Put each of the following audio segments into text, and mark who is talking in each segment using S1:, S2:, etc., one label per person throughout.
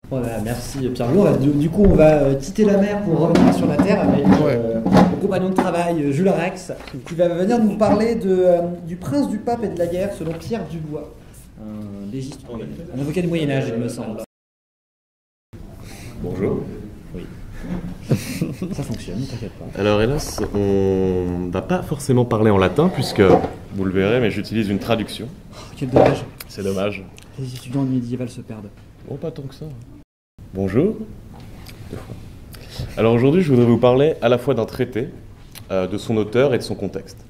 S1: Voilà, merci Pierre-Loup. Du coup, on va quitter la mer pour revenir sur la terre avec mon compagnon de travail, Jules Rex, qui va venir nous parler du prince du pape et de la guerre selon Pierre Dubois, un légiste, un avocat du Moyen-Âge, il me semble.
S2: Bonjour.
S1: Oui. Ça fonctionne, ne t'inquiète pas.
S2: Alors hélas, on ne va pas forcément parler en latin, puisque, vous le verrez, mais j'utilise une traduction.
S1: Oh, quel dommage.
S2: C'est dommage.
S1: Les étudiants de médiéval se perdent.
S2: Bon, pas tant que ça. Bonjour. Deux fois. Alors aujourd'hui, je voudrais vous parler à la fois d'un traité, de son auteur et de son contexte.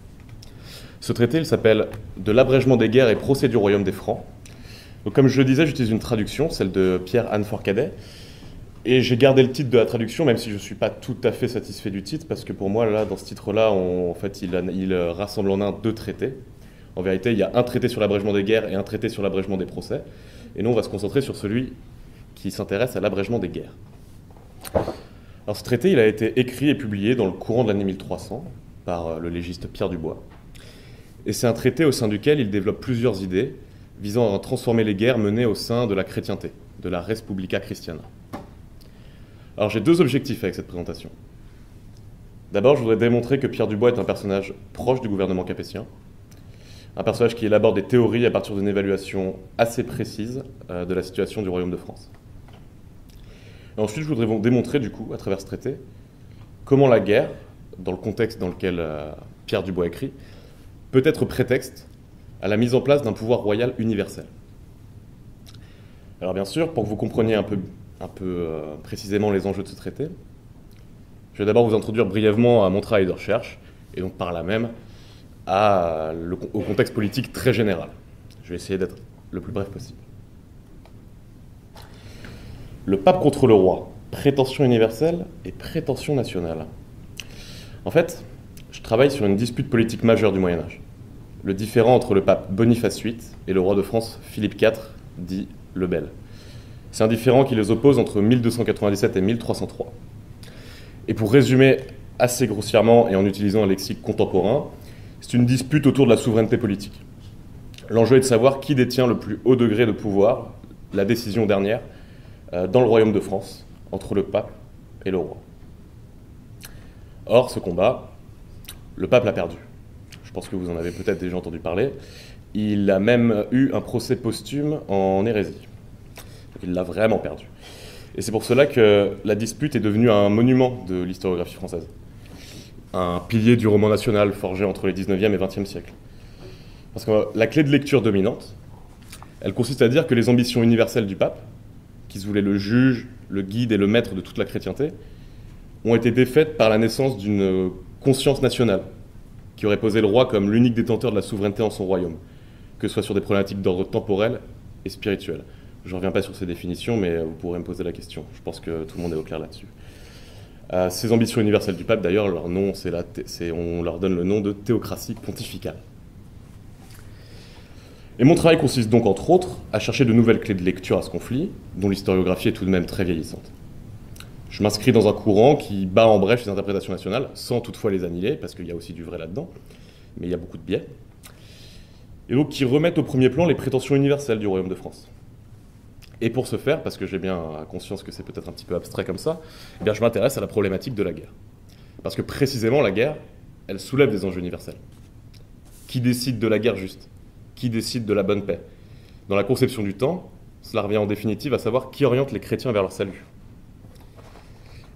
S2: Ce traité, il s'appelle « De l'abrègement des guerres et procès du royaume des Francs ». Donc comme je le disais, j'utilise une traduction, celle de Pierre-Anne Forcadet. Et j'ai gardé le titre de la traduction, même si je ne suis pas tout à fait satisfait du titre, parce que pour moi, là, dans ce titre-là, en fait, il rassemble en un deux traités. En vérité, il y a un traité sur l'abrègement des guerres et un traité sur l'abrègement des procès. Et nous, on va se concentrer sur celui qui s'intéresse à l'abrègement des guerres. Alors, ce traité, il a été écrit et publié dans le courant de l'année 1300 par le légiste Pierre Dubois. Et c'est un traité au sein duquel il développe plusieurs idées visant à transformer les guerres menées au sein de la chrétienté, de la Res Publica Christiana. Alors j'ai deux objectifs avec cette présentation. D'abord, je voudrais démontrer que Pierre Dubois est un personnage proche du gouvernement capétien, un personnage qui élabore des théories à partir d'une évaluation assez précise de la situation du royaume de France. Et ensuite, je voudrais vous démontrer, du coup, à travers ce traité, comment la guerre, dans le contexte dans lequel Pierre Dubois écrit, peut être prétexte à la mise en place d'un pouvoir royal universel. Alors bien sûr, pour que vous compreniez un peu précisément les enjeux de ce traité, je vais d'abord vous introduire brièvement à mon travail de recherche, et donc par là même au contexte politique très général. Je vais essayer d'être le plus bref possible. Le pape contre le roi, prétention universelle et prétention nationale. En fait, je travaille sur une dispute politique majeure du Moyen-Âge. Le différend entre le pape Boniface VIII et le roi de France Philippe IV, dit le Bel. C'est un différend qui les oppose entre 1297 et 1303. Et pour résumer assez grossièrement et en utilisant un lexique contemporain, c'est une dispute autour de la souveraineté politique. L'enjeu est de savoir qui détient le plus haut degré de pouvoir, la décision dernière, dans le royaume de France, entre le pape et le roi. Or, ce combat, le pape l'a perdu. Je pense que vous en avez peut-être déjà entendu parler. Il a même eu un procès posthume en hérésie. Donc il l'a vraiment perdu. Et c'est pour cela que la dispute est devenue un monument de l'historiographie française. Un pilier du roman national forgé entre les 19e et 20e siècles. Parce que la clé de lecture dominante, elle consiste à dire que les ambitions universelles du pape, qui se voulait le juge, le guide et le maître de toute la chrétienté, ont été défaites par la naissance d'une conscience nationale, qui aurait posé le roi comme l'unique détenteur de la souveraineté en son royaume, que ce soit sur des problématiques d'ordre temporel et spirituel. Je ne reviens pas sur ces définitions, mais vous pourrez me poser la question. Je pense que tout le monde est au clair là-dessus. Ces ambitions universelles du pape, d'ailleurs, leur nom, on leur donne le nom de théocratie pontificale. Et mon travail consiste donc, entre autres, à chercher de nouvelles clés de lecture à ce conflit, dont l'historiographie est tout de même très vieillissante. Je m'inscris dans un courant qui bat en brèche les interprétations nationales, sans toutefois les annihiler, parce qu'il y a aussi du vrai là-dedans, mais il y a beaucoup de biais, et donc qui remettent au premier plan les prétentions universelles du royaume de France. Et pour ce faire, parce que j'ai bien conscience que c'est peut-être un petit peu abstrait comme ça, eh bien je m'intéresse à la problématique de la guerre. Parce que précisément la guerre, elle soulève des enjeux universels. Qui décide de la guerre juste? Qui décide de la bonne paix? Dans la conception du temps, cela revient en définitive à savoir qui oriente les chrétiens vers leur salut.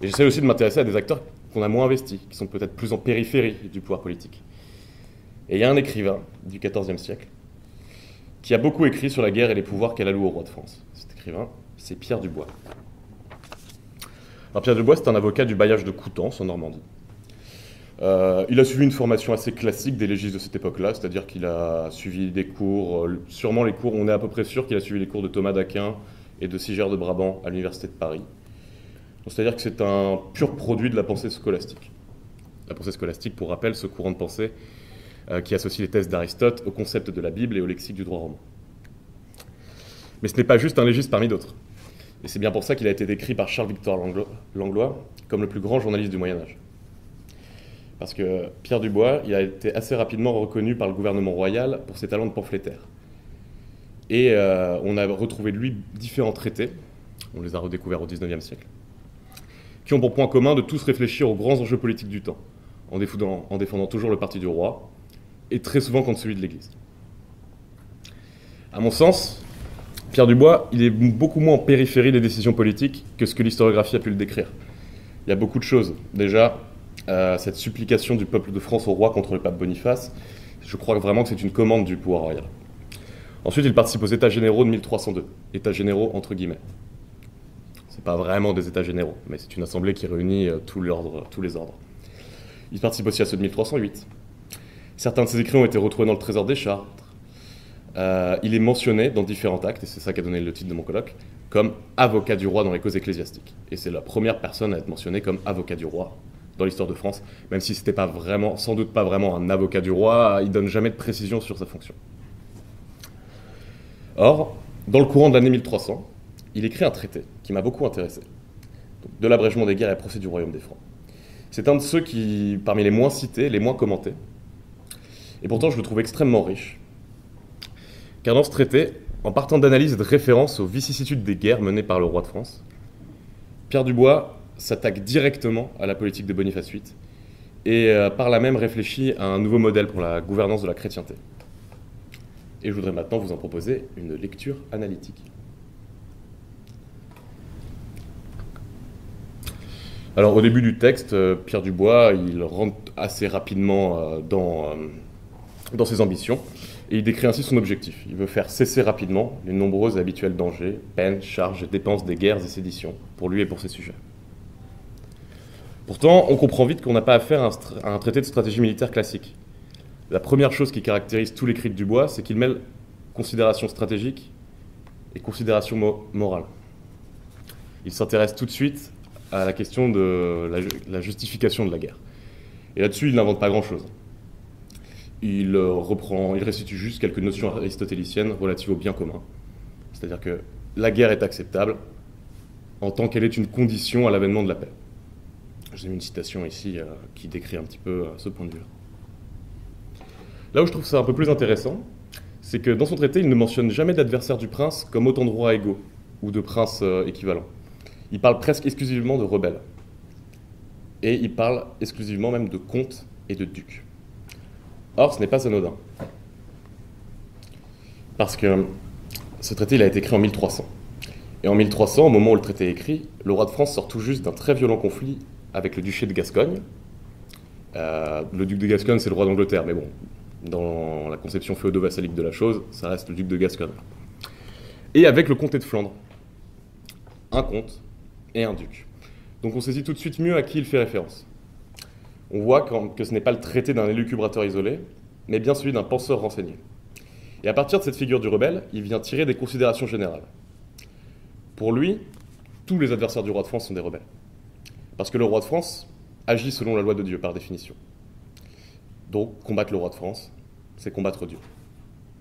S2: Et j'essaie aussi de m'intéresser à des acteurs qu'on a moins investis, qui sont peut-être plus en périphérie du pouvoir politique. Et il y a un écrivain du XIVe siècle qui a beaucoup écrit sur la guerre et les pouvoirs qu'elle alloue au roi de France. Cet écrivain, c'est Pierre Dubois. Alors Pierre Dubois, c'est un avocat du bailliage de Coutances, en Normandie. Il a suivi une formation assez classique des légistes de cette époque-là, c'est-à-dire qu'il a suivi des cours, sûrement les cours, on est à peu près sûr qu'il a suivi les cours de Thomas d'Aquin et de Siger de Brabant à l'Université de Paris. C'est-à-dire que c'est un pur produit de la pensée scolastique. La pensée scolastique, pour rappel, ce courant de pensée qui associe les thèses d'Aristote au concept de la Bible et au lexique du droit romain. Mais ce n'est pas juste un légiste parmi d'autres. Et c'est bien pour ça qu'il a été décrit par Charles-Victor Langlois comme le plus grand journaliste du Moyen-Âge. Parce que Pierre Dubois, il a été assez rapidement reconnu par le gouvernement royal pour ses talents de pamphlétaire. Et on a retrouvé de lui différents traités on les a redécouverts au XIXe siècle, qui ont pour point commun de tous réfléchir aux grands enjeux politiques du temps, en défendant toujours le parti du roi, et très souvent contre celui de l'Église. À mon sens, Pierre Dubois, il est beaucoup moins en périphérie des décisions politiques que ce que l'historiographie a pu le décrire. Il y a beaucoup de choses. Déjà, cette supplication du peuple de France au roi contre le pape Boniface, je crois vraiment que c'est une commande du pouvoir royal. Ensuite, il participe aux États généraux de 1302, États généraux entre guillemets. C'est pas vraiment des États généraux, mais c'est une assemblée qui réunit tous les ordres. Il participe aussi à ceux de 1308. Certains de ses écrits ont été retrouvés dans le Trésor des Chartres. Il est mentionné dans différents actes, et c'est ça qui a donné le titre de mon colloque, comme avocat du roi dans les causes ecclésiastiques. Et c'est la première personne à être mentionnée comme avocat du roi dans l'histoire de France, même si c'était pas vraiment, sans doute pas vraiment un avocat du roi, il donne jamais de précision sur sa fonction. Or, dans le courant de l'année 1300, il écrit un traité qui m'a beaucoup intéressé, donc, de l'abrègement des guerres et procès du royaume des Francs. C'est un de ceux qui, parmi les moins cités, les moins commentés, et pourtant je le trouve extrêmement riche, car dans ce traité, en partant d'analyses et de références aux vicissitudes des guerres menées par le roi de France, Pierre Dubois s'attaque directement à la politique de Boniface VIII et par là même réfléchit à un nouveau modèle pour la gouvernance de la chrétienté. Et je voudrais maintenant vous en proposer une lecture analytique. Alors au début du texte, Pierre Dubois, il rentre assez rapidement dans ses ambitions et il décrit ainsi son objectif. Il veut faire cesser rapidement les nombreux et habituels dangers, peines, charges et dépenses des guerres et séditions, pour lui et pour ses sujets. Pourtant, on comprend vite qu'on n'a pas affaire à un traité de stratégie militaire classique. La première chose qui caractérise tout l'écrit de Dubois, c'est qu'il mêle considération stratégique et considération morale. Il s'intéresse tout de suite à la question de la justification de la guerre. Et là-dessus, il n'invente pas grand-chose. Il restitue juste quelques notions aristotéliciennes relatives au bien commun. C'est-à-dire que la guerre est acceptable en tant qu'elle est une condition à l'avènement de la paix. J'ai mis une citation ici qui décrit un petit peu ce point de vue-là. Là où je trouve ça un peu plus intéressant, c'est que dans son traité, il ne mentionne jamais d'adversaire du prince comme autant de rois égaux ou de princes équivalents. Il parle presque exclusivement de rebelles. Et il parle exclusivement même de comtes et de ducs. Or, ce n'est pas anodin. Parce que ce traité il a été écrit en 1300. Et en 1300, au moment où le traité est écrit, le roi de France sort tout juste d'un très violent conflit avec le duché de Gascogne. Le duc de Gascogne, c'est le roi d'Angleterre, mais bon, dans la conception féodo-vassalique de la chose, ça reste le duc de Gascogne. Et avec le comté de Flandre. Un comte et un duc. Donc on saisit tout de suite mieux à qui il fait référence. On voit que ce n'est pas le traité d'un élucubrateur isolé, mais bien celui d'un penseur renseigné. Et à partir de cette figure du rebelle, il vient tirer des considérations générales. Pour lui, tous les adversaires du roi de France sont des rebelles. Parce que le roi de France agit selon la loi de Dieu, par définition. Donc, combattre le roi de France, c'est combattre Dieu.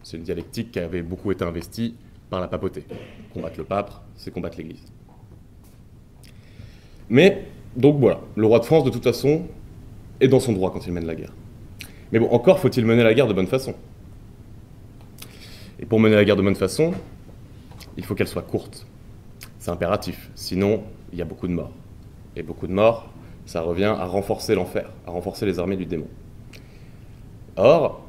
S2: C'est une dialectique qui avait beaucoup été investie par la papauté. Combattre le pape, c'est combattre l'Église. Mais, donc voilà, le roi de France, de toute façon, est dans son droit quand il mène la guerre. Mais bon, encore faut-il mener la guerre de bonne façon. Et pour mener la guerre de bonne façon, il faut qu'elle soit courte. C'est impératif, sinon il y a beaucoup de morts. Et beaucoup de morts, ça revient à renforcer l'enfer, à renforcer les armées du démon. Or,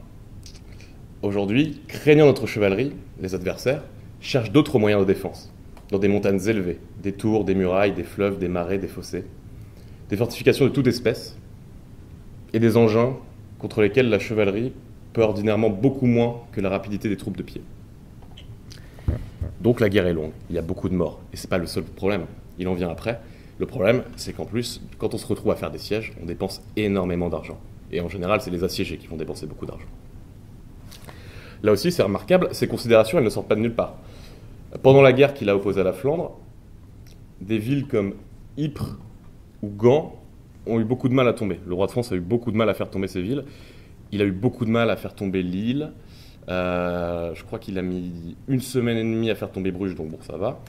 S2: aujourd'hui, craignant notre chevalerie, les adversaires cherchent d'autres moyens de défense, dans des montagnes élevées, des tours, des murailles, des fleuves, des marais, des fossés, des fortifications de toute espèce, et des engins contre lesquels la chevalerie peut ordinairement beaucoup moins que la rapidité des troupes de pied. Donc la guerre est longue, il y a beaucoup de morts, et ce n'est pas le seul problème, il en vient après. Le problème, c'est qu'en plus, quand on se retrouve à faire des sièges, on dépense énormément d'argent. Et en général, c'est les assiégés qui vont dépenser beaucoup d'argent. Là aussi, c'est remarquable, ces considérations, elles ne sortent pas de nulle part. Pendant la guerre qu'il a opposée à la Flandre, des villes comme Ypres ou Gand ont eu beaucoup de mal à tomber. Le roi de France a eu beaucoup de mal à faire tomber ces villes. Il a eu beaucoup de mal à faire tomber Lille. Je crois qu'il a mis 1 semaine et demie à faire tomber Bruges, donc bon, ça va.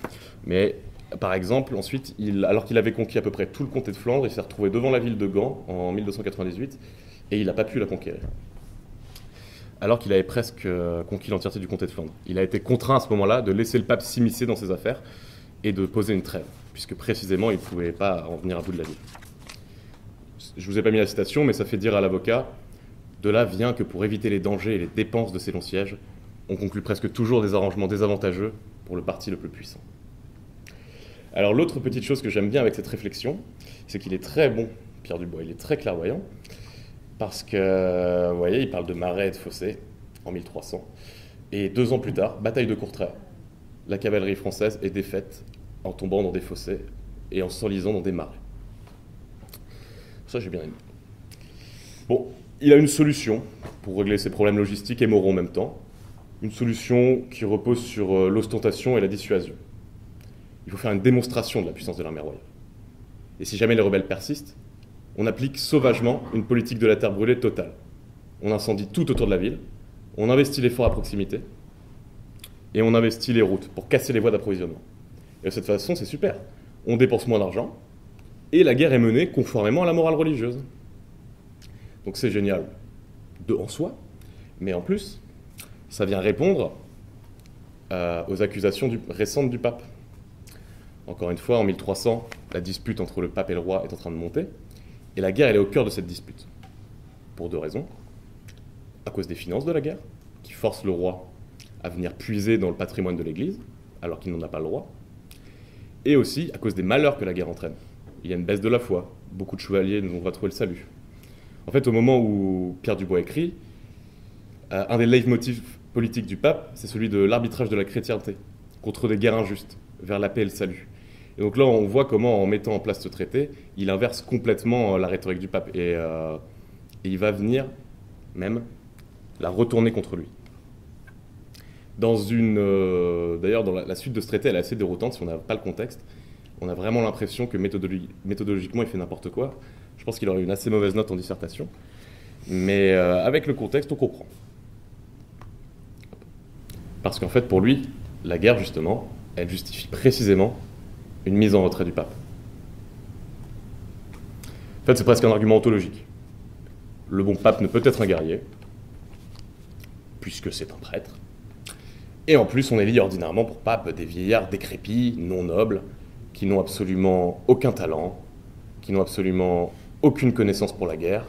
S2: Mais par exemple, ensuite, alors qu'il avait conquis à peu près tout le comté de Flandre, il s'est retrouvé devant la ville de Gand en 1298 et il n'a pas pu la conquérir. Alors qu'il avait presque conquis l'entièreté du comté de Flandre. Il a été contraint à ce moment-là de laisser le pape s'immiscer dans ses affaires et de poser une trêve, puisque précisément il ne pouvait pas en venir à bout de la ville. Je ne vous ai pas mis la citation, mais ça fait dire à l'avocat « De là vient que pour éviter les dangers et les dépenses de ces longs sièges, on conclut presque toujours des arrangements désavantageux pour le parti le plus puissant. » Alors l'autre petite chose que j'aime bien avec cette réflexion, c'est qu'il est très bon, Pierre Dubois, il est très clairvoyant, parce que, vous voyez, il parle de marais et de fossés en 1300, et 2 ans plus tard, bataille de Courtrai, la cavalerie française est défaite en tombant dans des fossés et en s'enlisant dans des marais. Ça, j'ai bien aimé. Bon, il a une solution pour régler ses problèmes logistiques et moraux en même temps, une solution qui repose sur l'ostentation et la dissuasion. Il faut faire une démonstration de la puissance de l'armée royale. Et si jamais les rebelles persistent, on applique sauvagement une politique de la terre brûlée totale. On incendie tout autour de la ville, on investit les forts à proximité, et on investit les routes pour casser les voies d'approvisionnement. Et de cette façon, c'est super. On dépense moins d'argent, et la guerre est menée conformément à la morale religieuse. Donc c'est génial en soi, mais en plus, ça vient répondre aux accusations récentes du pape. Encore une fois, en 1300, la dispute entre le pape et le roi est en train de monter, et la guerre elle est au cœur de cette dispute. Pour 2 raisons. À cause des finances de la guerre, qui forcent le roi à venir puiser dans le patrimoine de l'Église, alors qu'il n'en a pas le droit, et aussi à cause des malheurs que la guerre entraîne. Il y a une baisse de la foi, beaucoup de chevaliers ne vont pas trouver le salut. En fait, au moment où Pierre Dubois écrit, un des leitmotifs politiques du pape, c'est celui de l'arbitrage de la chrétienté, contre des guerres injustes, vers la paix et le salut. Et donc là, on voit comment, en mettant en place ce traité, il inverse complètement la rhétorique du pape, et il va venir même la retourner contre lui. D'ailleurs, dans la suite de ce traité, elle est assez déroutante si on n'a pas le contexte. On a vraiment l'impression que méthodologiquement, il fait n'importe quoi. Je pense qu'il aurait une assez mauvaise note en dissertation. Mais avec le contexte, on comprend. Parce qu'en fait, pour lui, la guerre, justement, elle justifie précisément une mise en retrait du pape. En fait, c'est presque un argument ontologique. Le bon pape ne peut être un guerrier, puisque c'est un prêtre. Et en plus, on élit ordinairement pour pape des vieillards décrépits, non nobles, qui n'ont absolument aucun talent, qui n'ont absolument aucune connaissance pour la guerre.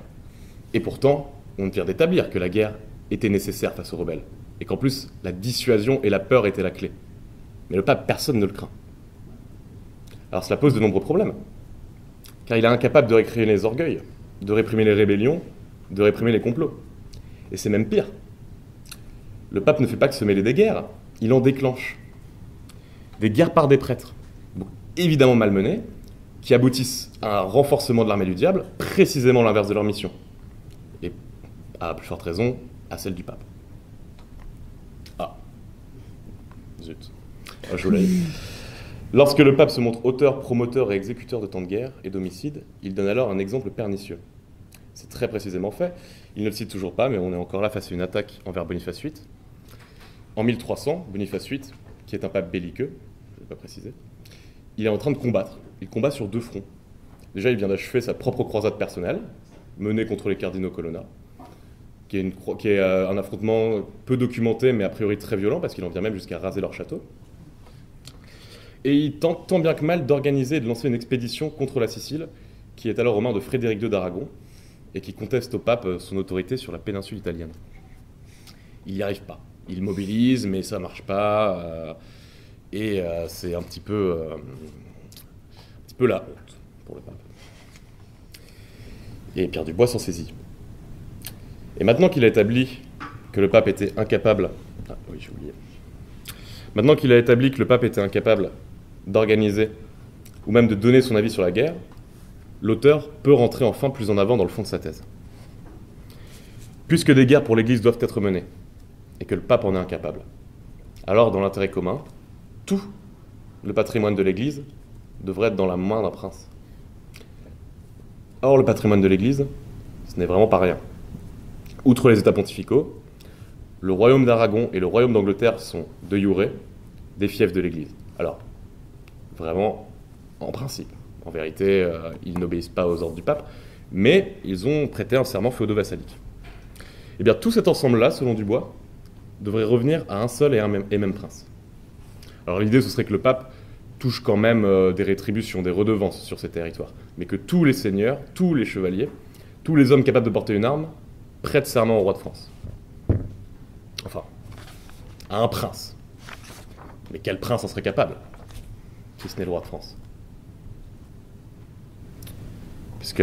S2: Et pourtant, on vient d'établir que la guerre était nécessaire face aux rebelles, et qu'en plus, la dissuasion et la peur étaient la clé. Mais le pape, personne ne le craint. Alors cela pose de nombreux problèmes, car il est incapable de réprimer les orgueils, de réprimer les rébellions, de réprimer les complots. Et c'est même pire. Le pape ne fait pas que se mêler des guerres, il en déclenche. Des guerres par des prêtres, évidemment malmenés, qui aboutissent à un renforcement de l'armée du diable, précisément l'inverse de leur mission. Et à plus forte raison, à celle du pape. Ah. Zut. Ah, je l'ai. Lorsque le pape se montre auteur, promoteur et exécuteur de tant de guerres et d'homicides, il donne alors un exemple pernicieux. C'est très précisément fait. Il ne le cite toujours pas, mais on est encore là face à une attaque envers Boniface VIII. En 1300, Boniface VIII, qui est un pape belliqueux, je ne vais pas préciser, il est en train de combattre. Il combat sur 2 fronts. Déjà, il vient d'achever sa propre croisade personnelle, menée contre les cardinaux Colonna, qui est un affrontement peu documenté, mais a priori très violent, parce qu'il en vient même jusqu'à raser leur château. Et il tente tant bien que mal d'organiser et de lancer une expédition contre la Sicile, qui est alors aux mains de Frédéric II d'Aragon, et qui conteste au pape son autorité sur la péninsule italienne. Il n'y arrive pas. Il mobilise, mais ça ne marche pas. C'est un petit peu la honte pour le pape. Et Pierre Dubois s'en saisit. Et maintenant qu'il a établi que le pape était incapable... Ah oui, j'ai oublié. Maintenant qu'il a établi que le pape était incapable d'organiser ou même de donner son avis sur la guerre, l'auteur peut rentrer enfin plus en avant dans le fond de sa thèse. Puisque des guerres pour l'Église doivent être menées, et que le pape en est incapable, alors dans l'intérêt commun, tout le patrimoine de l'Église devrait être dans la main d'un prince. Or, le patrimoine de l'Église, ce n'est vraiment pas rien. Outre les États pontificaux, le royaume d'Aragon et le royaume d'Angleterre sont, de jure, des fiefs de l'Église. Alors, vraiment, en principe. En vérité, ils n'obéissent pas aux ordres du pape, mais ils ont prêté un serment féodo-vassalique. Eh bien, tout cet ensemble-là, selon Dubois, devrait revenir à un seul et même prince. Alors l'idée, ce serait que le pape touchent quand même des rétributions, des redevances sur ces territoires. Mais que tous les seigneurs, tous les chevaliers, tous les hommes capables de porter une arme prêtent serment au roi de France. Enfin, à un prince. Mais quel prince en serait capable, si ce n'est le roi de France? Puisque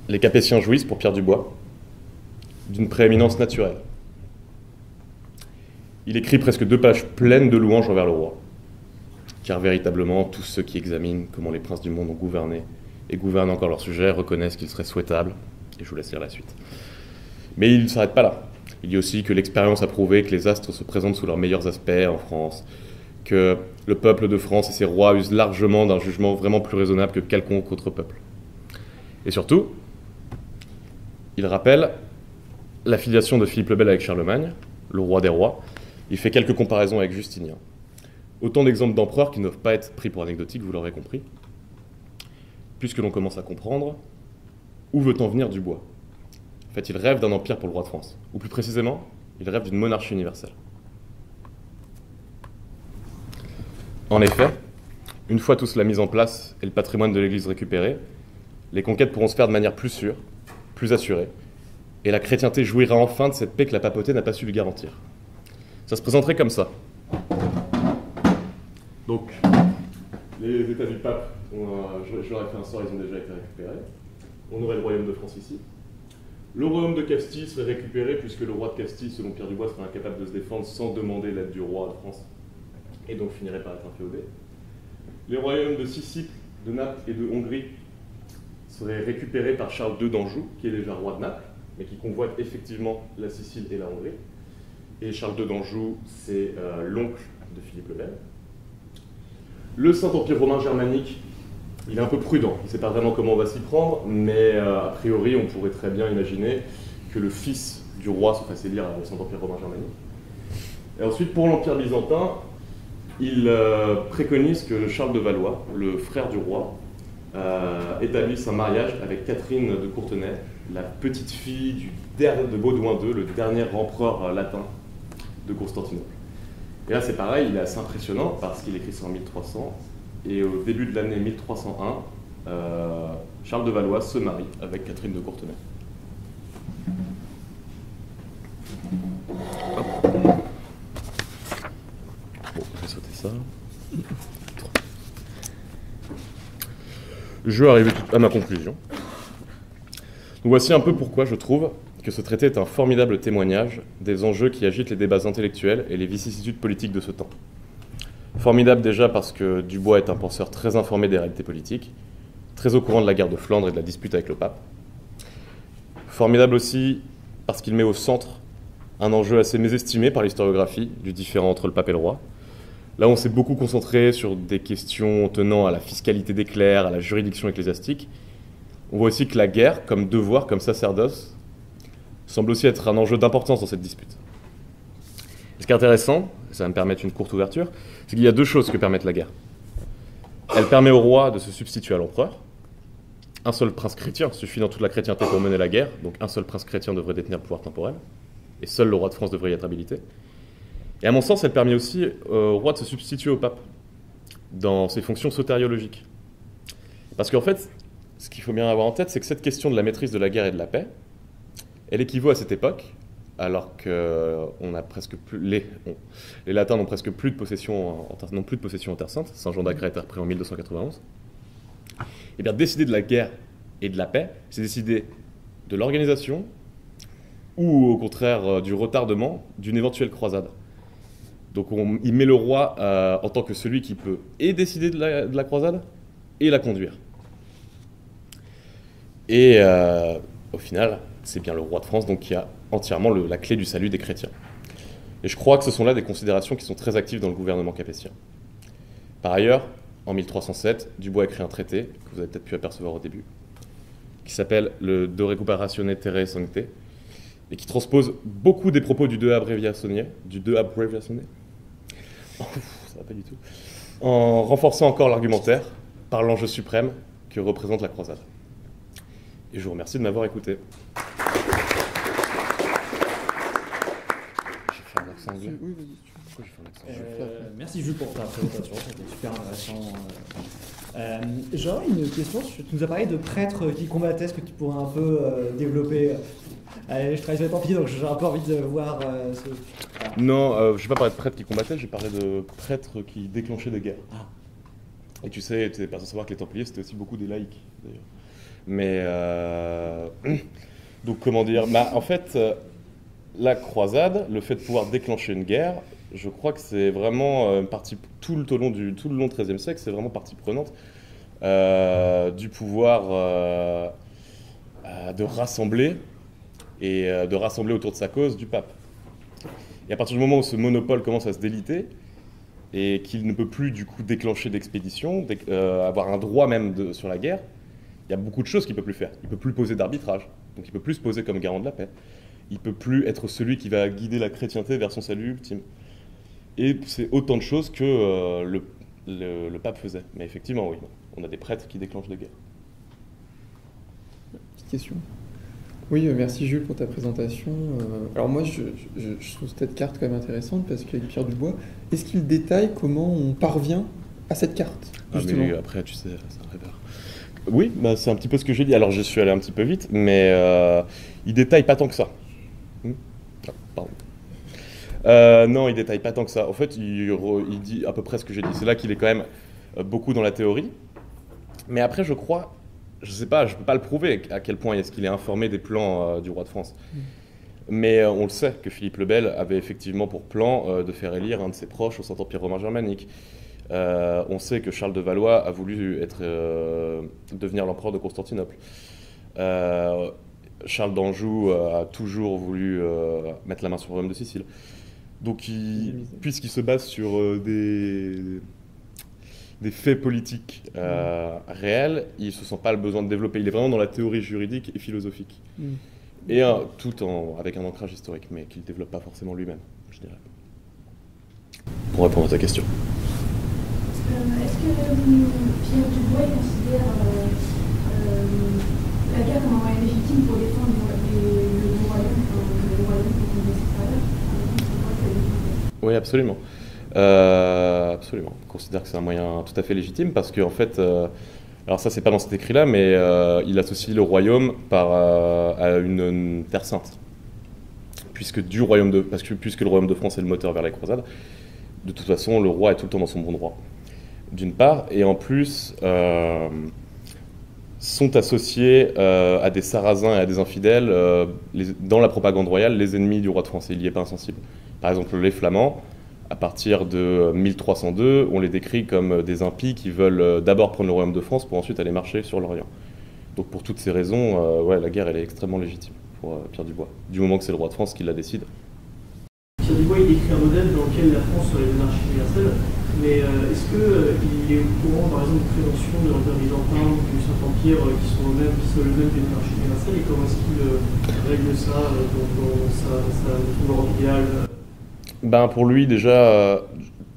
S2: les Capétiens jouissent, pour Pierre Dubois, d'une prééminence naturelle. Il écrit presque 2 pages pleines de louanges envers le roi, car véritablement, tous ceux qui examinent comment les princes du monde ont gouverné et gouvernent encore leur sujet reconnaissent qu'il serait souhaitable, et je vous laisse lire la suite. Mais il ne s'arrête pas là. Il dit aussi que l'expérience a prouvé que les astres se présentent sous leurs meilleurs aspects en France, que le peuple de France et ses rois usent largement d'un jugement vraiment plus raisonnable que quelconque autre peuple. Et surtout, il rappelle la filiation de Philippe le Bel avec Charlemagne, le roi des rois. Il fait quelques comparaisons avec Justinien. Autant d'exemples d'empereurs qui ne doivent pas être pris pour anecdotiques, vous l'aurez compris, puisque l'on commence à comprendre où veut en venir Dubois. En fait, il rêve d'un empire pour le roi de France, ou plus précisément, il rêve d'une monarchie universelle. En effet, une fois tout cela mis en place et le patrimoine de l'Église récupéré, les conquêtes pourront se faire de manière plus sûre, plus assurée, et la chrétienté jouira enfin de cette paix que la papauté n'a pas su lui garantir. Ça se présenterait comme ça. Donc, les États du pape, je leur ai fait un sort, ils ont déjà été récupérés. On aurait le royaume de France ici. Le royaume de Castille serait récupéré puisque le roi de Castille, selon Pierre Dubois, serait incapable de se défendre sans demander l'aide du roi de France, et donc finirait par être inféodé. Les royaumes de Sicile, de Naples et de Hongrie seraient récupérés par Charles II d'Anjou, qui est déjà roi de Naples, mais qui convoite effectivement la Sicile et la Hongrie. Et Charles II d'Anjou, c'est l'oncle de Philippe le Bel. Le Saint-Empire romain germanique, il est un peu prudent, il ne sait pas vraiment comment on va s'y prendre, mais a priori, on pourrait très bien imaginer que le fils du roi se fasse élire au Saint-Empire romain germanique. Et ensuite, pour l'Empire byzantin, il préconise que Charles de Valois, le frère du roi, établisse un mariage avec Catherine de Courtenay, la petite fille de Baudouin II, le dernier empereur latin de Constantinople. Et là, c'est pareil, il est assez impressionnant parce qu'il écrit ça en 1300. Et au début de l'année 1301, Charles de Valois se marie avec Catherine de Courtenay. Bon, je vais sauter ça. Je vais arriver à ma conclusion. Donc voici un peu pourquoi je trouve que ce traité est un formidable témoignage des enjeux qui agitent les débats intellectuels et les vicissitudes politiques de ce temps. Formidable déjà parce que Dubois est un penseur très informé des réalités politiques, très au courant de la guerre de Flandre et de la dispute avec le pape. Formidable aussi parce qu'il met au centre un enjeu assez mésestimé par l'historiographie du différend entre le pape et le roi. Là, on s'est beaucoup concentré sur des questions tenant à la fiscalité des clercs, à la juridiction ecclésiastique. On voit aussi que la guerre, comme devoir, comme sacerdoce, semble aussi être un enjeu d'importance dans cette dispute. Et ce qui est intéressant, ça va me permettre une courte ouverture, c'est qu'il y a 2 choses que permettent la guerre. Elle permet au roi de se substituer à l'empereur. Un seul prince chrétien suffit dans toute la chrétienté pour mener la guerre, donc un seul prince chrétien devrait détenir le pouvoir temporel, et seul le roi de France devrait y être habilité. Et à mon sens, elle permet aussi au roi de se substituer au pape dans ses fonctions sotériologiques. Parce qu'en fait, ce qu'il faut bien avoir en tête, c'est que cette question de la maîtrise de la guerre et de la paix, elle équivaut à cette époque, alors que les Latins n'ont presque plus de possession en Terre Sainte. Saint Jean d'Acre a été repris en 1291. Et bien, décider de la guerre et de la paix, c'est décider de l'organisation ou au contraire du retardement d'une éventuelle croisade. Donc il met le roi en tant que celui qui peut et décider de la croisade et la conduire. Et au final, c'est bien le roi de France donc, qui a entièrement la clé du salut des chrétiens. Et je crois que ce sont là des considérations qui sont très actives dans le gouvernement capétien. Par ailleurs, en 1307, Dubois écrit un traité, que vous avez peut-être pu apercevoir au début, qui s'appelle le De Recuperazione Terrae Sanctae, et qui transpose beaucoup des propos du De Abreuationne, ça va pas du tout, en renforçant encore l'argumentaire par l'enjeu suprême que représente la croisade. Et je vous remercie de m'avoir écouté. Je vais faire accent anglais.
S3: Oui, vas-y.
S2: Pourquoi j'ai fait un accent anglais
S1: Merci Jules pour ta présentation, c'était super intéressant. J'aurais une question, tu nous as parlé de prêtres qui combattaient, est-ce que tu pourrais un peu développer Allez, je travaille sur les Templiers, donc j'ai un peu envie de voir ce...
S2: Non, je vais pas parler de prêtres qui combattaient, j'ai parlé de prêtres qui déclenchaient des guerres.
S1: Ah.
S2: Et tu sais, tu n'es pas sans savoir que les Templiers, c'était aussi beaucoup des laïcs, d'ailleurs. Mais, donc comment dire, en fait, la croisade, le fait de pouvoir déclencher une guerre, je crois que c'est vraiment partie, tout le long du XIIIe siècle, c'est vraiment partie prenante du pouvoir de rassembler, et de rassembler autour de sa cause du pape. Et à partir du moment où ce monopole commence à se déliter, et qu'il ne peut plus du coup déclencher d'expédition, avoir un droit même sur la guerre, il y a beaucoup de choses qu'il ne peut plus faire. Il ne peut plus poser d'arbitrage, donc il ne peut plus se poser comme garant de la paix. Il ne peut plus être celui qui va guider la chrétienté vers son salut ultime. Et c'est autant de choses que le pape faisait. Mais effectivement, oui, on a des prêtres qui déclenchent des guerres.
S3: Petite question. Oui, merci Jules pour ta présentation. Alors moi, je trouve cette carte quand même intéressante parce qu'avec Pierre Dubois, est-ce qu'il détaille comment on parvient à cette carte justement ?
S2: Mais après, tu sais, c'est un rêveur. Oui, c'est un petit peu ce que j'ai dit. Alors, je suis allé un petit peu vite, mais il détaille pas tant que ça. Ah, pardon. Non, il détaille pas tant que ça. En fait, il dit à peu près ce que j'ai dit. C'est là qu'il est quand même beaucoup dans la théorie. Mais après, je crois... Je sais pas, je peux pas le prouver à quel point est-ce qu'il est informé des plans du roi de France. Mais on le sait que Philippe le Bel avait effectivement pour plan de faire élire un de ses proches au Saint-Empire romain germanique. On sait que Charles de Valois a voulu devenir l'empereur de Constantinople. Charles d'Anjou a toujours voulu mettre la main sur le royaume de Sicile. Donc, puisqu'il se base sur des faits politiques réels, il ne se sent pas le besoin de développer. Il est vraiment dans la théorie juridique et philosophique. Et avec un ancrage historique, mais qu'il ne développe pas forcément lui-même, je dirais. Pour répondre à ta question.
S4: Est-ce que Pierre Dubois considère la guerre comme un moyen légitime pour défendre le royaume contre les extérieurs?
S2: Oui, absolument. Absolument. On considère que c'est un moyen tout à fait légitime parce qu'en fait, alors ça c'est pas dans cet écrit-là, mais il associe le royaume à une terre sainte. Puisque le royaume de France est le moteur vers la croisade, de toute façon le roi est tout le temps dans son bon droit. D'une part, et en plus sont associés à des sarrasins et à des infidèles dans la propagande royale, les ennemis du roi de France, et il n'y est pas insensible. Par exemple, les Flamands, à partir de 1302, on les décrit comme des impies qui veulent d'abord prendre le royaume de France pour ensuite aller marcher sur l'Orient. Donc pour toutes ces raisons, la guerre elle est extrêmement légitime pour Pierre Dubois, du moment que c'est le roi de France qui la décide.
S5: Pierre Dubois il décrit un modèle dans lequel la France serait une monarchie universelle, mais est-ce qu'il est au courant par exemple de prévention de l'Empire byzantin ou du Saint-Empire qui sont le même que monarchie universelle, et comment est-ce qu'il règle ça dans son Europe idéale?
S2: Pour lui, déjà,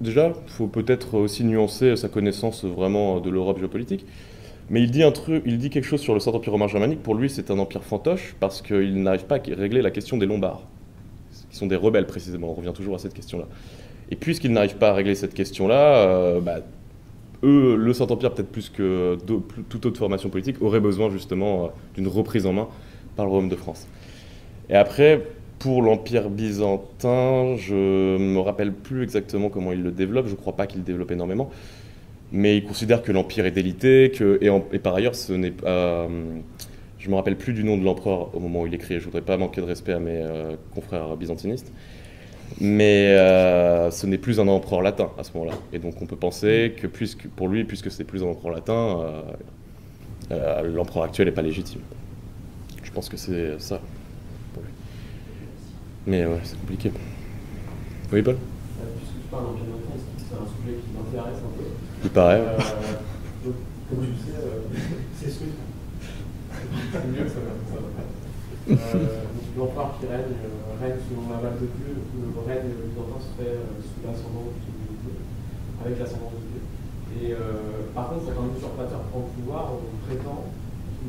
S2: il faut peut-être aussi nuancer sa connaissance vraiment de l'Europe géopolitique. Mais il dit quelque chose sur le Saint-Empire romain germanique. Pour lui, c'est un empire fantoche parce qu'il n'arrive pas à régler la question des Lombards, qui sont des rebelles précisément. On revient toujours à cette question-là. Et puisqu'il n'arrive pas à régler cette question-là, le Saint-Empire, peut-être plus que toute autre formation politique, aurait besoin justement d'une reprise en main par le royaume de France. Et après, pour l'Empire byzantin, je ne me rappelle plus exactement comment il le développe. Je ne crois pas qu'il le développe énormément. Mais il considère que l'Empire est délité, et par ailleurs, ce n'est pas... je ne me rappelle plus du nom de l'empereur au moment où il écrit. Je ne voudrais pas manquer de respect à mes confrères byzantinistes. Mais ce n'est plus un empereur latin à ce moment-là. Et donc on peut penser que pour lui, puisque c'est plus un empereur latin, l'empereur actuel n'est pas légitime. Je pense que c'est ça. Mais ouais, c'est compliqué. Oui, Paul ?
S6: Puisque tu parles d'Empire byzantin, c'est un sujet qui m'intéresse un peu.
S2: Il paraît.
S6: Comme tu le sais, c'est ce que c'est mieux que ça va. L'empereur qui règne selon la balle de Dieu, le règne byzantin se fait sous l'ascendant de Dieu, avec l'ascendant de Dieu. Et par contre, quand un usurpateur prend le pouvoir, on prétend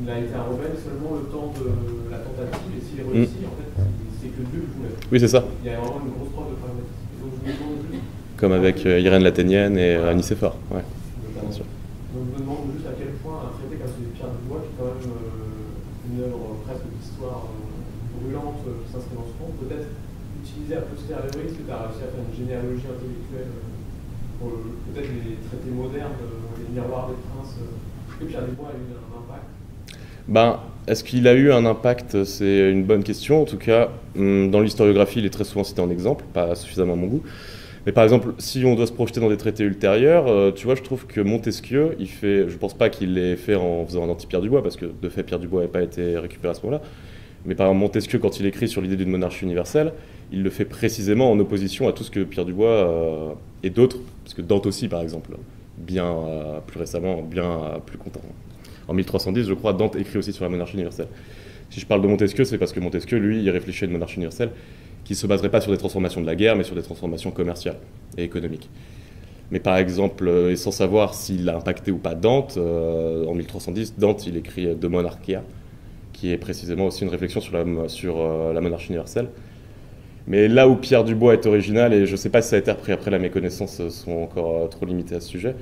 S6: il a été un rebelle seulement le temps de la tentative, et s'il réussit, en fait, c'est que Dieu le voulait.
S2: Oui, c'est ça.
S6: Il y a vraiment une grosse preuve de pragmatisme. Et donc je me demande juste,
S2: Comme avec Irène l'Athénienne et Nicéphore. Ouais, bien sûr.
S6: donc je me demande juste à quel point un traité comme celui de Pierre Dubois, qui est quand même une œuvre presque d'histoire brûlante qui s'inscrit dans ce monde, peut-être utilisé a posteriori, est-ce que tu as réussi à faire une généalogie intellectuelle pour peut-être les traités modernes, les miroirs des princes, est-ce que Pierre Dubois a eu un impact?
S2: Ben, est-ce qu'il a eu un impact? C'est une bonne question. En tout cas, dans l'historiographie, il est très souvent cité en exemple, pas suffisamment à mon goût. Mais par exemple, si on doit se projeter dans des traités ultérieurs, tu vois, je trouve que Montesquieu, je pense pas qu'il l'ait fait en faisant un anti-Pierre Dubois, parce que de fait, Pierre Dubois n'avait pas été récupéré à ce moment-là. Mais par exemple, Montesquieu, quand il écrit sur l'idée d'une monarchie universelle, il le fait précisément en opposition à tout ce que Pierre Dubois et d'autres, parce que Dante aussi, par exemple, bien plus récemment, bien plus content. En 1310, je crois, Dante écrit aussi sur la monarchie universelle. Si je parle de Montesquieu, c'est parce que Montesquieu, lui, il réfléchit à une monarchie universelle qui ne se baserait pas sur des transformations de la guerre, mais sur des transformations commerciales et économiques. Mais par exemple, et sans savoir s'il a impacté ou pas Dante, en 1310, Dante, il écrit De Monarchia, qui est précisément aussi une réflexion sur la monarchie universelle. Mais là où Pierre Dubois est original, et je ne sais pas si ça a été repris après, là mes connaissances sont encore trop limitées à ce sujet,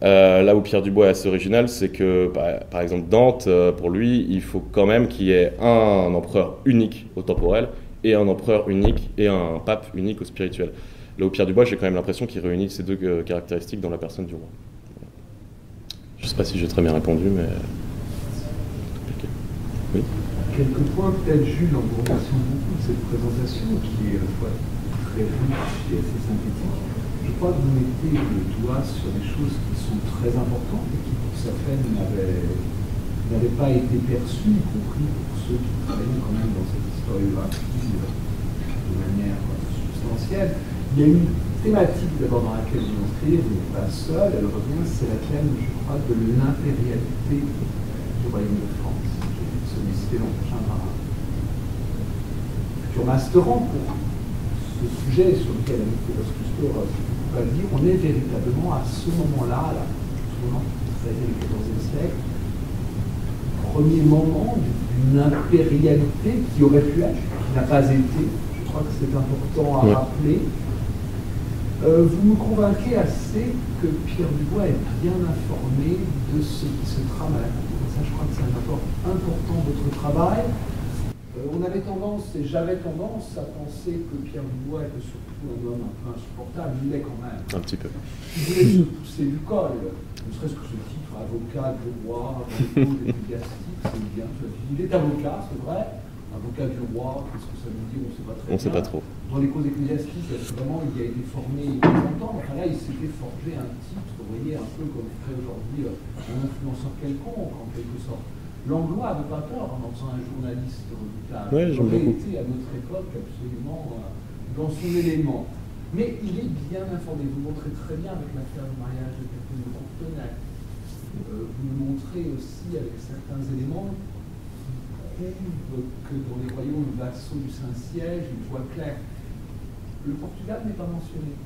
S2: là où Pierre Dubois est assez original, c'est que, par exemple, Dante, pour lui, il faut quand même qu'il y ait un empereur unique au temporel, et un empereur unique, et un pape unique au spirituel. Là où Pierre Dubois, j'ai quand même l'impression qu'il réunit ces deux caractéristiques dans la personne du roi. Je ne sais pas si j'ai très bien répondu, mais... Oui.
S7: Quelques points, peut-être, Jules, en vous remerciant beaucoup de cette présentation, qui est à la fois très riche et assez synthétique. Je crois que vous mettez le doigt sur des choses qui sont très importantes et qui, pour certaines, n'avaient pas été perçues, y compris pour ceux qui travaillent quand même dans cette historiographie de manière substantielle. Il y a une thématique d'abord dans laquelle vous inscrivez, vous n'êtes pas seul, elle revient, c'est la thème, je crois, de l'impérialité du Royaume de France. Je vais solliciter l'an prochain par un futur masterant pour ce sujet sur lequel Nicolas Cousteau va le dire. On est véritablement à ce moment-là, tournant du XIIIe et XIVe siècle, premier moment d'une impérialité qui aurait pu être, qui n'a pas été. Je crois que c'est important à rappeler. Vous me convainquez assez que Pierre Dubois est bien informé de ce qui se trame à la cour. Ça, je crois que c'est un apport important de votre travail. On avait tendance, et j'avais tendance, à penser que Pierre Dubois était surtout un homme un peu insupportable. Il l'est quand même.
S2: Un petit peu.
S7: Il voulait se pousser du col. Ne serait-ce que ce titre, avocat du roi, ecclésiastique, c'est bien. Il est avocat, c'est vrai. Avocat du roi, qu'est-ce que ça veut dire? On ne sait pas très bien.
S2: On ne sait pas trop.
S7: Dans les causes ecclésiastiques, vraiment, il a été formé il y a longtemps. Enfin là, il s'était forgé un titre, vous voyez, un peu comme ferait aujourd'hui un influenceur quelconque, en quelque sorte. Langlois n'avait pas peur en faisant un journaliste redoutable.
S2: Ouais,
S7: il aurait été à notre époque absolument dans son élément. Mais il est bien informé. Vous le montrez très bien avec l'affaire du mariage de Catherine de Courtenay. Vous le montrez aussi avec certains éléments qui prouvent que dans les royaumes vassaux du Saint-Siège, il voit clair. Le Portugal n'est pas mentionné.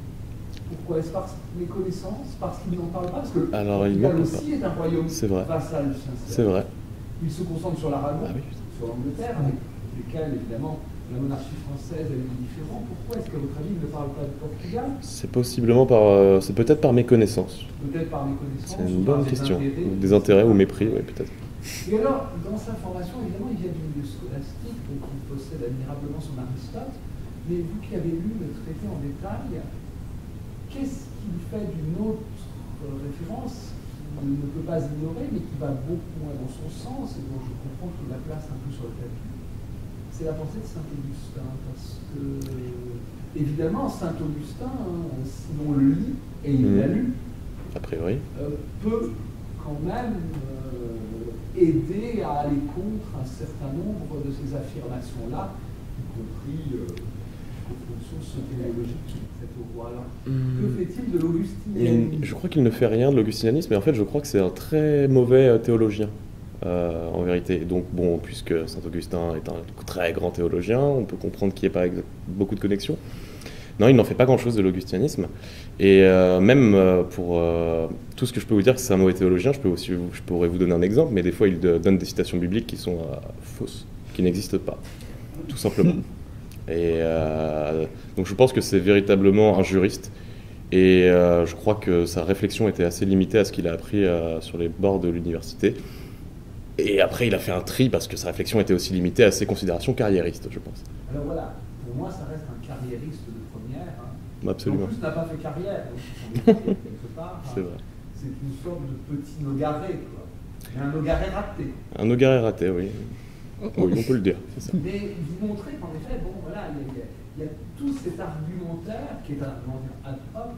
S7: Pourquoi? Est-ce par méconnaissance? Parce qu'il n'en parle pas? Parce que
S2: alors,
S7: le Portugal aussi est un royaume vassal du Saint-Siège.
S2: C'est vrai.
S7: Il se concentre sur l'Aragon, sur l'Angleterre, avec lesquels, évidemment, la monarchie française est différente. Pourquoi est-ce qu'à votre avis, il ne parle pas du Portugal?
S2: C'est possiblement c'est peut-être par méconnaissance.
S7: Peut-être par méconnaissance.
S2: C'est une bonne question. Des intérêts ou mépris, oui, peut-être.
S7: Et alors, dans sa formation, évidemment, il vient du milieu scolastique, donc il possède admirablement son Aristote. Mais vous qui avez lu le traité en détail, qu'est-ce qu'il fait d'une autre référence qu'il ne peut pas ignorer, mais qui va beaucoup moins dans son sens et dont je comprends qu'il la place un peu sur le tapis? C'est la pensée de Saint-Augustin, parce que, évidemment, Saint-Augustin, si on le lit, et il l'a lu,
S2: a priori,
S7: peut quand même aider à aller contre un certain nombre de ces affirmations-là, y compris fonction sotéologique qui est faite au roi-là. Que fait-il de l'augustinisme? Je
S2: crois qu'il ne fait rien de l'augustinisme, mais en fait, je crois que c'est un très mauvais théologien. En vérité. Donc bon, puisque Saint-Augustin est un très grand théologien, on peut comprendre qu'il n'y ait pas beaucoup de connexions. Non, il n'en fait pas grand-chose de l'augustianisme. Et même pour tout ce que je peux vous dire que c'est un mauvais théologien, je pourrais vous donner un exemple, mais des fois il donne des citations bibliques qui sont fausses, qui n'existent pas, tout simplement. Et donc je pense que c'est véritablement un juriste. Et je crois que sa réflexion était assez limitée à ce qu'il a appris sur les bords de l'université. Et après, il a fait un tri parce que sa réflexion était aussi limitée à ses considérations carriéristes, je pense.
S7: Alors voilà, pour moi, ça reste un carriériste de première.
S2: Absolument.
S7: En plus, n'a pas fait carrière, donc il s'en est quelque part.
S2: C'est vrai.
S7: C'est une sorte de petit nogaret, quoi. Mais un nogaret raté.
S2: Un nogaret raté, oui. Oui, on peut le dire, c'est ça.
S7: Mais vous montrez qu'en effet, bon, voilà, il y a tout cet argumentaire qui est un argumentaire ad hoc,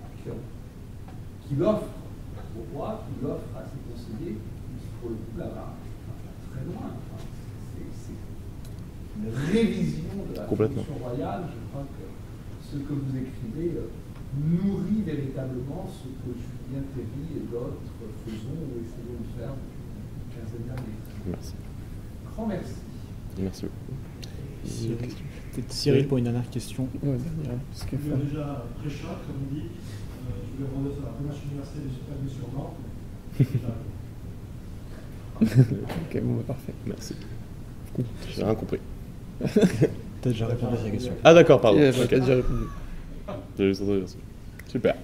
S7: qu'il offre au roi, qu'il offre à ses conseillers, qui pour le coup là-bas, très loin. Enfin, c'est une révision de la Constitution royale. Je crois que ce que vous écrivez nourrit véritablement ce que Julien Théry et d'autres faisons ou essayons de faire depuis une quinzaine d'années.
S2: Merci.
S7: Grand merci.
S2: Merci beaucoup.
S1: Peut-être Cyril pour une dernière question.
S3: Ouais, dernière, parce que
S8: Il y a déjà Préchat, comme on dit, je voulais rendre sur la première université des Super sur Nantes.
S3: Ok, bon, parfait.
S2: Merci. J'ai rien compris.
S1: T'as déjà répondu à sa question.
S2: Ah d'accord, pardon.
S3: Yeah,
S2: Ok.
S3: t'as déjà répondu.
S2: J'ai juste entendu, merci. Super.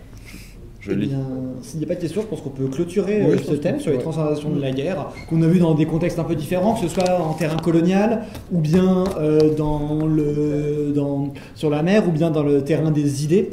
S2: Je
S1: Eh
S2: lis.
S1: bien, s'il n'y a pas de questions, je pense qu'on peut clôturer
S3: Oui, je
S1: ce
S3: pense
S1: thème
S3: qu'on
S1: sur les
S3: peut,
S1: transformations de la guerre, qu'on a vu dans des contextes un peu différents, que ce soit en terrain colonial, ou bien sur la mer, ou bien dans le terrain des idées.